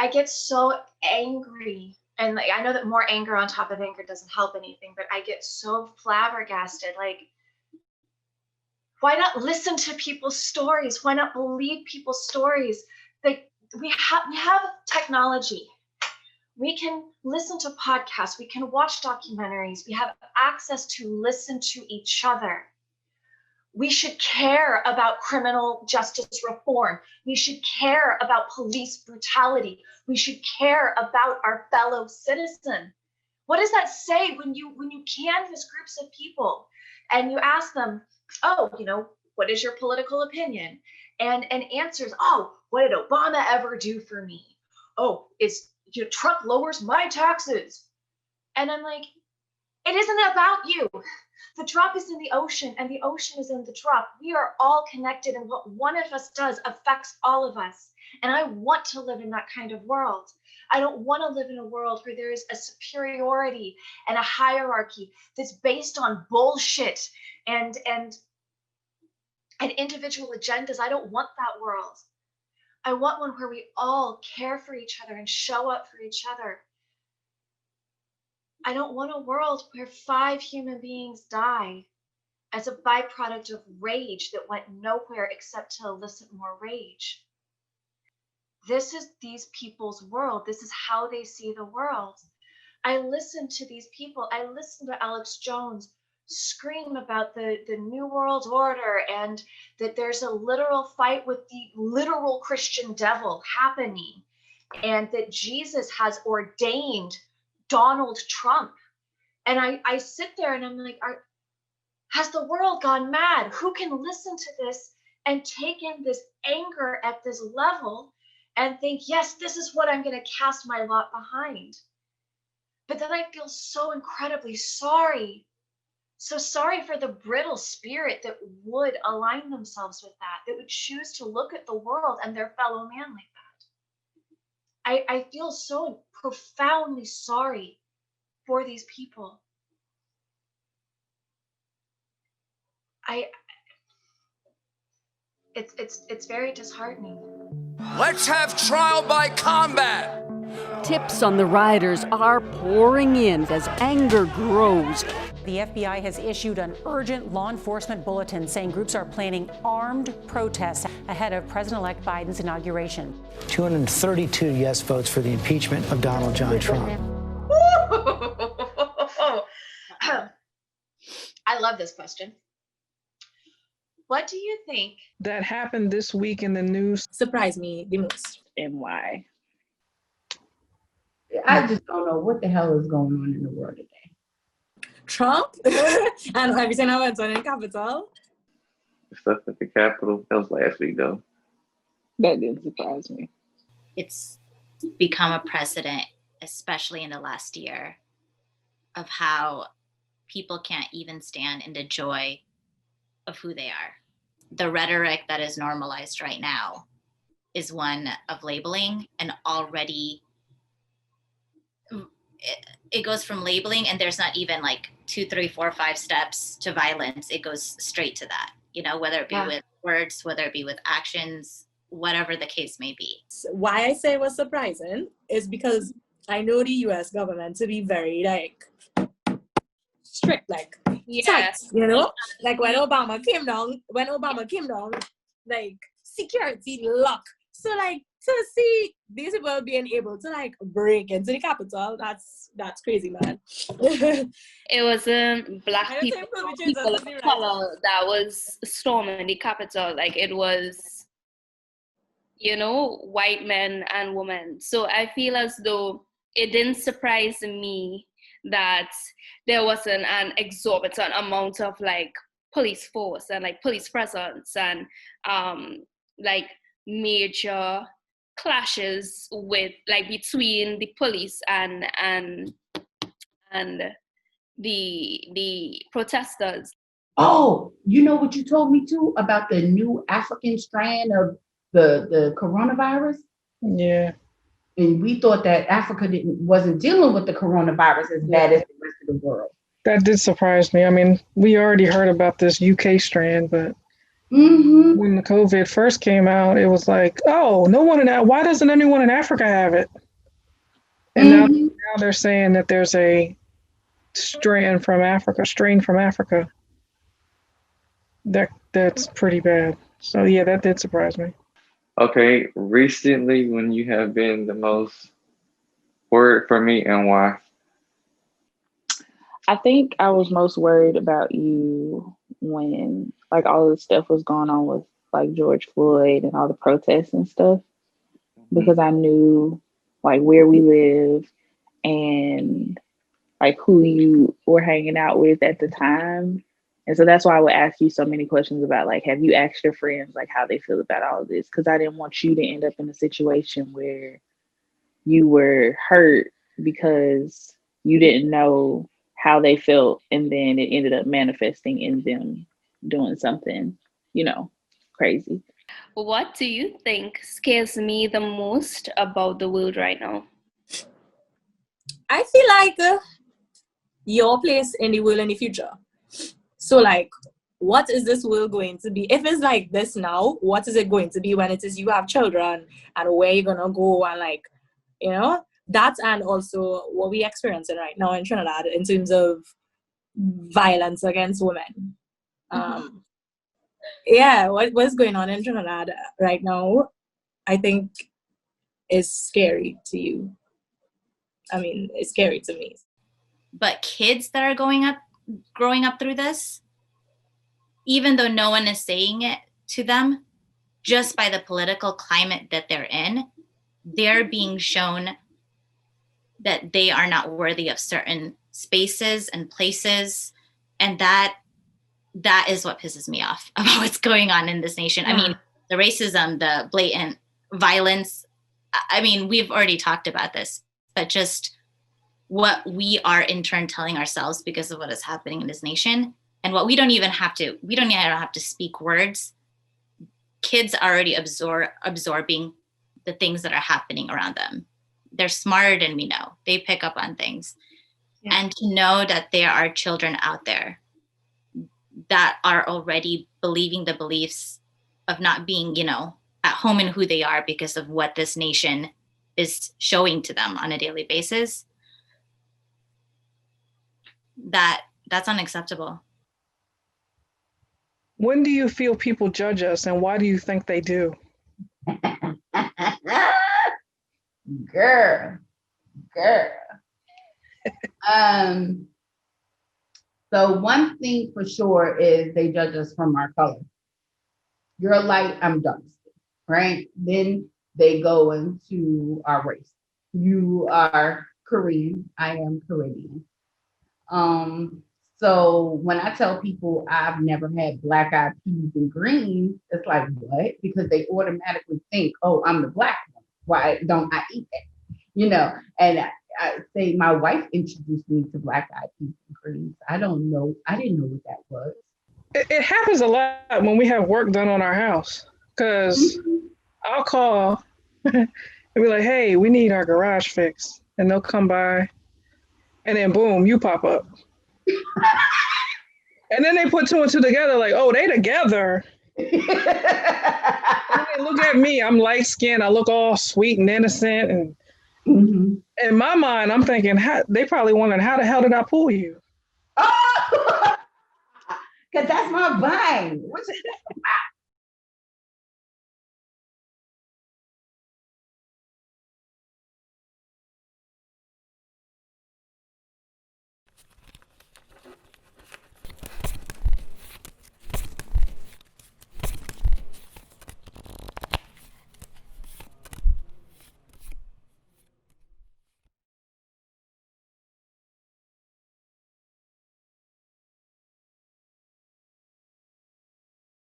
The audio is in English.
I get so angry. And like, I know that more anger on top of anger doesn't help anything, but I get so flabbergasted. Like, why not listen to people's stories? Why not believe people's stories? Like, we have technology. We can listen to podcasts. We can watch documentaries. We have access to listen to each other. We should care about criminal justice reform. We should care about police brutality. We should care about our fellow citizen. What does that say when you canvass groups of people and you ask them, oh, what is your political opinion? And answers, oh, what did Obama ever do for me? Oh, Trump lowers my taxes. And I'm like, it isn't about you. The drop is in the ocean and the ocean is in the drop. We are all connected, and what one of us does affects all of us. And I want to live in that kind of world. I don't want to live in a world where there is a superiority and a hierarchy that's based on bullshit and individual agendas. I don't want that world. I want one where we all care for each other and show up for each other. I don't want a world where 5 human beings die as a byproduct of rage that went nowhere except to elicit more rage. This is these people's world. This is how they see the world. I listen to these people. I listen to Alex Jones scream about the New World Order and that there's a literal fight with the literal Christian devil happening, and that Jesus has ordained Donald Trump. And I sit there and I'm like, has the world gone mad? Who can listen to this and take in this anger at this level and think, yes, this is what I'm going to cast my lot behind? But then I feel so incredibly sorry. So sorry for the brittle spirit that would align themselves with that would choose to look at the world and their fellow man like that. I feel so profoundly sorry for these people. It's very disheartening. Let's have trial by combat. Tips on the rioters are pouring in as anger grows. The FBI has issued an urgent law enforcement bulletin saying groups are planning armed protests ahead of President-elect Biden's inauguration. 232 yes votes for the impeachment of Donald John Trump. I love this question. What do you think that happened this week in the news surprised me the most, and why? I just don't know what the hell is going on in the world today. Trump and everything that went on in the Capitol. Stuff at the Capitol, that was last week though. That didn't surprise me. It's become a precedent, especially in the last year, of how people can't even stand in the joy of who they are. The rhetoric that is normalized right now is one of labeling, and already it goes from labeling, and there's not even like 2, 3, 4, 5 steps to violence. It goes straight to that, whether it be with words, whether it be with actions, whatever the case may be. Why I say it was surprising is because I know the US government to be very strict, tight, like when Obama came down, like security lock. So to see these people being able to break into the Capitol, that's crazy, man. It wasn't black people of color that was storming the Capitol. Like it was, white men and women. So I feel as though it didn't surprise me that there wasn't an exorbitant amount of police force and police presence and major clashes with between the police and the protesters. Oh, you know what you told me too about the new African strand of the coronavirus? Yeah. And we thought that Africa wasn't dealing with the coronavirus as bad as the rest of the world. That did surprise me. I mean, we already heard about this UK strand, but Mm-hmm. When the COVID first came out, it was like, oh, why doesn't anyone in Africa have it? And now they're saying that there's a strain from Africa. That's pretty bad. So yeah, that did surprise me. Okay, recently, when you have been the most worried for me and why? I think I was most worried about you when like all the stuff was going on with like George Floyd and all the protests and stuff, because I knew like where we live and like who you were hanging out with at the time. And so that's why I would ask you so many questions about like, have you asked your friends like how they feel about all of this? Because I didn't want you to end up in a situation where you were hurt because you didn't know how they felt, and then it ended up manifesting in them doing something, crazy. What do you think scares me the most about the world right now? I feel like your place in the world in the future. So like, what is this world going to be? If it's like this now, what is it going to be when it is you have children, and where you're gonna go, and like, that, and also what we experiencing right now in Trinidad in terms of violence against women. What's going on in Trinidad right now, I think, is scary to you. I mean, it's scary to me. But kids that are growing up through this, even though no one is saying it to them, just by the political climate that they're in, they're being shown that they are not worthy of certain spaces and places. And that is what pisses me off about what's going on in this nation. I mean, the racism, the blatant violence, I mean, we've already talked about this, but just what we are in turn telling ourselves because of what is happening in this nation, and what we don't even have to speak words. Kids are already absorbing the things that are happening around them. They're smarter than we know. They pick up on things. Yeah. And to know that there are children out there that are already believing the beliefs of not being, at home in who they are because of what this nation is showing to them on a daily basis, that's unacceptable. When do you feel people judge us, and why do you think they do? Girl. So one thing for sure is they judge us from our color. You're light, I'm dark, right? Then they go into our race. You are Korean, I am Caribbean. So when I tell people I've never had black-eyed peas and greens, it's like, what? Because they automatically think, oh, I'm the black one. Why don't I eat that? And I say my wife introduced me to black-eyed peas and greens. I didn't know what that was. It happens a lot when we have work done on our house, because I'll call and be like, hey, we need our garage fixed. And they'll come by, and then boom, you pop up. And then they put two and two together, like, oh, they together. And they look at me, I'm light skinned, I look all sweet and innocent. And in my mind, I'm thinking, they probably wondering, how the hell did I pull you? Oh, because that's my vibe.